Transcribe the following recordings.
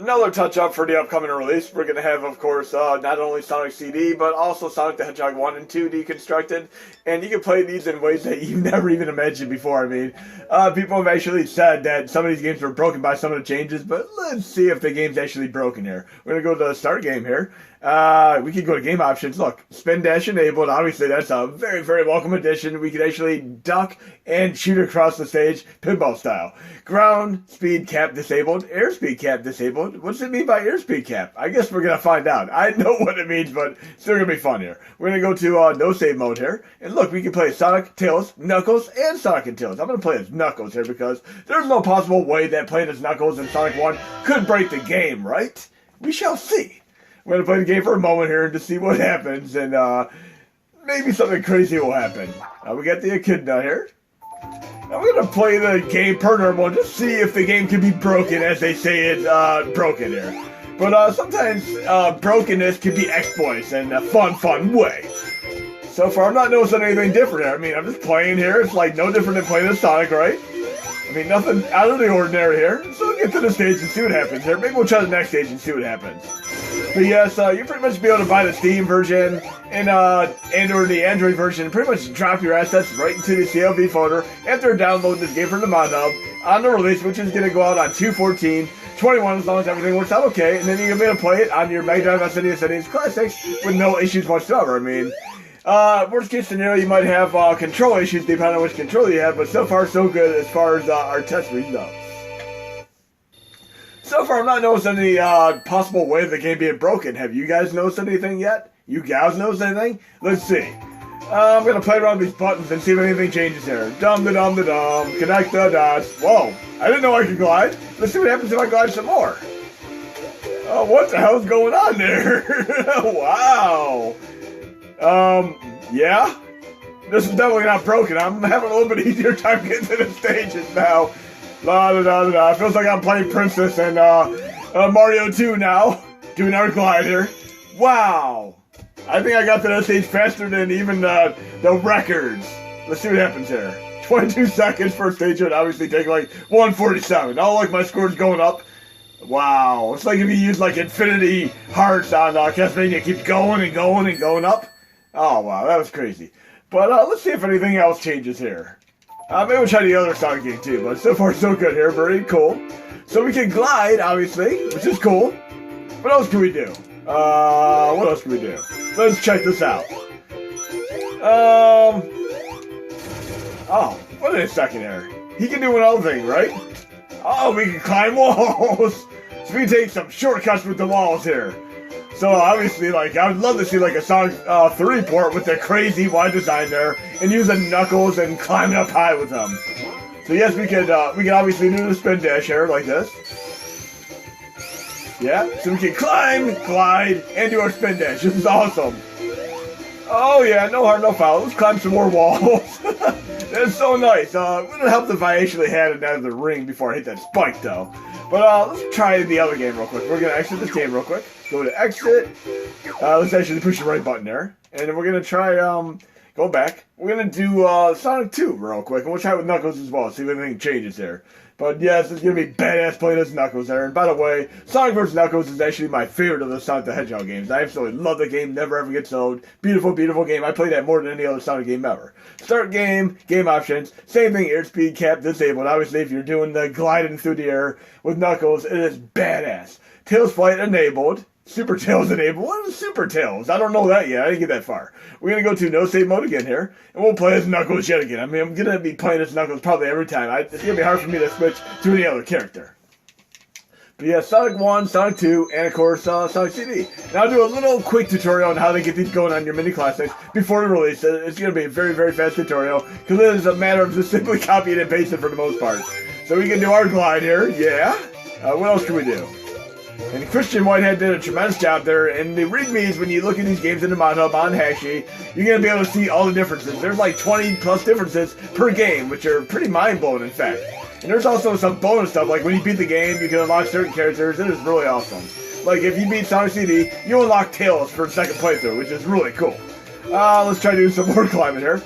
Another touch-up for the upcoming release. We're going to have, of course, not only Sonic CD, but also Sonic the Hedgehog 1 and 2 Deconstructed. And you can play these in ways that you've never even imagined before. I mean, people have actually said that some of these games were broken by some of the changes, but let's see if the game's actually broken here. We're going to go to the start game here. We can go to game options. Look, spin dash enabled. Obviously, that's a very, very welcome addition. We can actually duck and shoot across the stage, pinball style. Ground speed cap disabled. Airspeed cap disabled. What does it mean by airspeed cap? I guess we're going to find out. I know what it means, but it's still going to be fun here. We're going to go to no save mode here. And look, we can play Sonic, Tails, Knuckles, and Sonic and Tails. I'm going to play as Knuckles here because there's no possible way that playing as Knuckles in Sonic 1 could break the game, right? We shall see. We're going to play the game for a moment here to see what happens, and maybe something crazy will happen. We got the echidna here. Now we're going to play the game per normal, just see if the game can be broken as they say it's broken here. But sometimes brokenness can be exploits in a fun way. So far, I'm not noticing anything different here. I mean, I'm just playing here. It's like no different than playing as Sonic, right? I mean, nothing out of the ordinary here. So we'll get to the stage and see what happens here. Maybe we'll try the next stage and see what happens. But yes, you pretty much be able to buy the Steam version and or the Android version and pretty much drop your assets right into the CLV folder after downloading this game from the Mod Hub on the release, which is going to go out on 2/14/21 as long as everything works out okay. And then you're going to be able to play it on your Mega Drive, SNES, NES Classics with no issues whatsoever. I mean, worst case scenario, you might have control issues depending on which controller you have, but so far so good as far as our test results. So far, I'm not noticing any possible way of the game being broken. Have you guys noticed anything yet? You gals noticed anything? Let's see. I'm going to play around with these buttons and see if anything changes here. Dum-da-dum-da-dum. Connect the dots. Whoa. I didn't know I could glide. Let's see what happens if I glide some more. Oh, what the hell's going on there? Wow. Yeah? This is definitely not broken. I'm having a little bit easier time getting to the stages now. La da da da da. Feels like I'm playing Princess and Mario 2 now. Doing our glider. Wow. I think I got to that stage faster than even the records. Let's see what happens here. 22 seconds for a stage would obviously take like 147. Oh, look, my score's going up. Wow. It's like if you use like Infinity Hearts on Castlevania. It keeps going and going and going up. Oh, wow. That was crazy. But let's see if anything else changes here. Maybe we'll try the other Sonic game too, but so far so good here. Very cool. So we can glide, obviously, which is cool. What else can we do? What else can we do? Let's check this out. Oh, wait a second here. He can do another thing, right? Oh, we can climb walls. So we can take some shortcuts with the walls here. So obviously, like, I would love to see like a Sonic 3 port with the crazy wide design there, and use the Knuckles and climbing up high with them. So yes, we can obviously do the spin dash here like this. Yeah, so we can climb, glide, and do our spin dash. This is awesome. Oh yeah, no harm, no foul. Let's climb some more walls. That's so nice. It would have helped if I actually had it out of the ring before I hit that spike, though. But let's try the other game real quick. We're gonna exit this game real quick. Go to exit. Let's actually push the right button there, and then we're gonna try go back. We're gonna do Sonic 2 real quick, and we'll try with Knuckles as well. See if anything changes there. But yes, it's gonna be badass playing as Knuckles there. And by the way, Sonic vs. Knuckles is actually my favorite of the Sonic the Hedgehog games. I absolutely love the game. Never ever gets old. Beautiful, beautiful game. I play that more than any other Sonic game ever. Start game, game options, same thing. Airspeed cap disabled. Obviously, if you're doing the gliding through the air with Knuckles, it is badass. Tails flight enabled. Super Tails enabled. What is Super Tails? I don't know that yet. I didn't get that far. We're going to go to no save mode again here, and we'll play as Knuckles yet again. I mean, I'm going to be playing as Knuckles probably every time. It's going to be hard for me to switch to any other character. But yeah, Sonic 1, Sonic 2, and of course, Sonic CD. Now I'll do a little quick tutorial on how to get these going on your mini classics before the release. It's going to be a very, very fast tutorial, because it is a matter of just simply copying and pasting for the most part. So we can do our glide here, yeah. What else can we do? And Christian Whitehead did a tremendous job there, and the readmes, when you look at these games in the Mod Hub on Hashi, you're going to be able to see all the differences. There's like 20 plus differences per game, which are pretty mind-blowing in fact. And there's also some bonus stuff, like when you beat the game, you can unlock certain characters. It is really awesome. Like if you beat Sonic CD, you unlock Tails for the second playthrough, which is really cool. Let's try to do some more climbing here.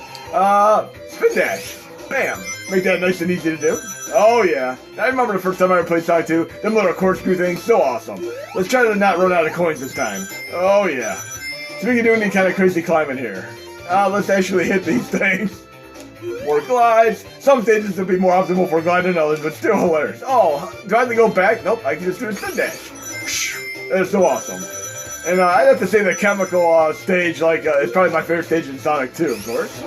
Spin dash. Bam! Make that nice and easy to do. Oh yeah. I remember the first time I ever played Sonic 2. Them little corkscrew things, so awesome. Let's try to not run out of coins this time. Oh yeah. So we can do any kind of crazy climbing here. Let's actually hit these things. More glides. Some stages will be more optimal for gliding than others, but still hilarious. Oh, do I have to go back? Nope, I can just do a spin dash. That is so awesome. And I'd have to say the chemical stage, is probably my favorite stage in Sonic 2, of course.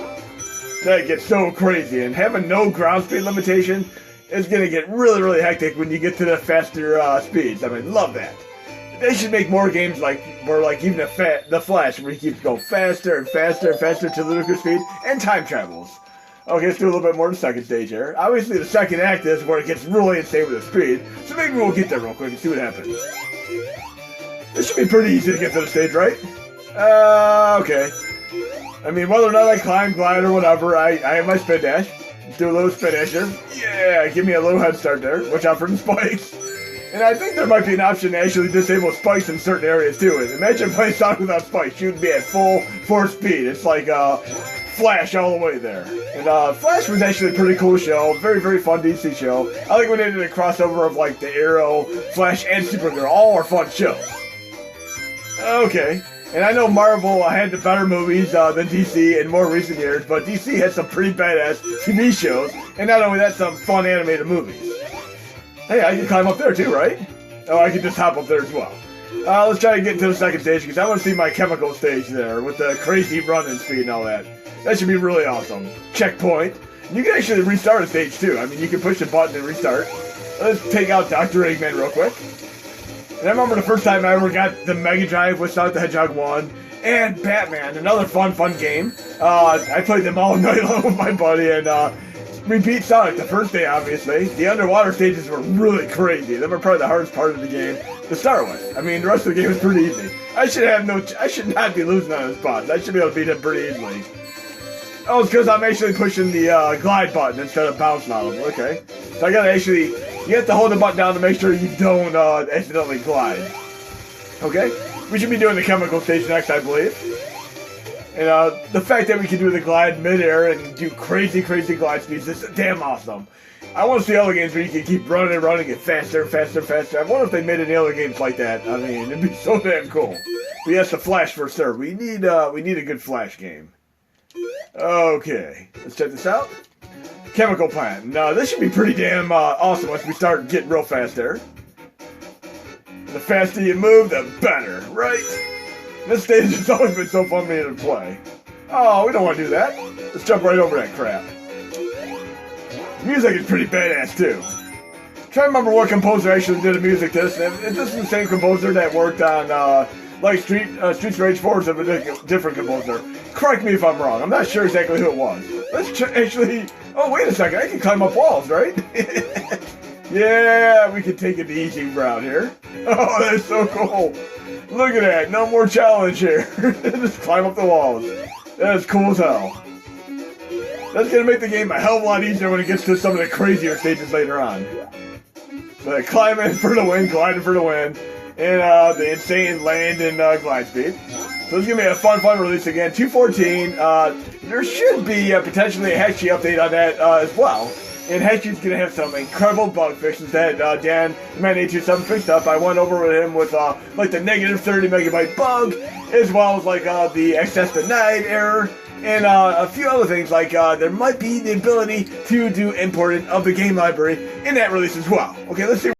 That gets so crazy, and having no ground speed limitation is going to get really, really hectic when you get to the faster speeds. I mean, love that. They should make more games where even the Flash, where he keeps going faster and faster and faster to ludicrous speed, and time travels. Okay, let's do a little bit more in the second stage here. Obviously, the second act is where it gets really insane with the speed, so maybe we'll get there real quick and see what happens. This should be pretty easy to get to the stage, right? Okay. I mean, whether or not I climb, glide, or whatever, I have my spin dash. Let's do a little spin dash here. Yeah, give me a little head start there. Watch out for the spikes. And I think there might be an option to actually disable spikes in certain areas, too. Imagine playing Sonic without spikes. You'd be at full force speed. It's like, Flash all the way there. And Flash was actually a pretty cool show. Very, very fun DC show. I like when they did a crossover of the Arrow, Flash, and Supergirl. All are fun shows. Okay. And I know Marvel had the better movies than DC in more recent years, but DC had some pretty badass TV shows, and not only that, some fun animated movies. Hey, I can climb up there too, right? Oh, I can just hop up there as well. Let's try to get into the second stage, because I want to see my chemical stage there, with the crazy running speed and all that. That should be really awesome. Checkpoint. You can actually restart a stage too. I mean, you can push the button and restart. Let's take out Dr. Eggman real quick. And I remember the first time I ever got the Mega Drive with Sonic the Hedgehog 1 and Batman, another fun game. I played them all night long with my buddy, and we beat Sonic the first day, obviously. The underwater stages were really crazy. They were probably the hardest part of the game to start with. I mean, the rest of the game was pretty easy. I should not be losing on this boss. I should be able to beat him pretty easily. Oh, it's because I'm actually pushing the glide button instead of bouncing on him. Okay. So I gotta you have to hold the button down to make sure you don't accidentally glide. Okay? We should be doing the chemical stage next, I believe. And the fact that we can do the glide mid-air and do crazy glide speeds is damn awesome. I want to see other games where you can keep running and running, get faster and faster and faster. I wonder if they made any other games like that. I mean, it'd be so damn cool. But yes, the Flash for sure. We need a good Flash game. Okay, let's check this out. Chemical plant. Now, this should be pretty damn awesome once we start getting real fast there. The faster you move, the better, right? This stage has always been so fun for me to play. Oh, we don't want to do that. Let's jump right over that crap. The music is pretty badass, too. I'm trying to remember what composer actually did the music to this. If this is the same composer that worked on, Streets Rage 4 is a different composer. Correct me if I'm wrong. I'm not sure exactly who it was. Let's actually... Oh, wait a second. I can climb up walls, right? Yeah, we can take it the easy route here. Oh, that's so cool. Look at that. No more challenge here. Just climb up the walls. That is cool as hell. That's going to make the game a hell of a lot easier when it gets to some of the crazier stages later on. So climbing for the win, gliding for the win. And the insane land and glide speed. So this is going to be a fun release again. 2.14. There should be potentially a Hatchie update on that as well. And Hatchie's going to have some incredible bug fixes that Dan, the Man 827 fixed up. I went over with him with the negative 30 megabyte bug, as well as the access denied error, and a few other things there might be the ability to do importing of the game library in that release as well. Okay, let's see.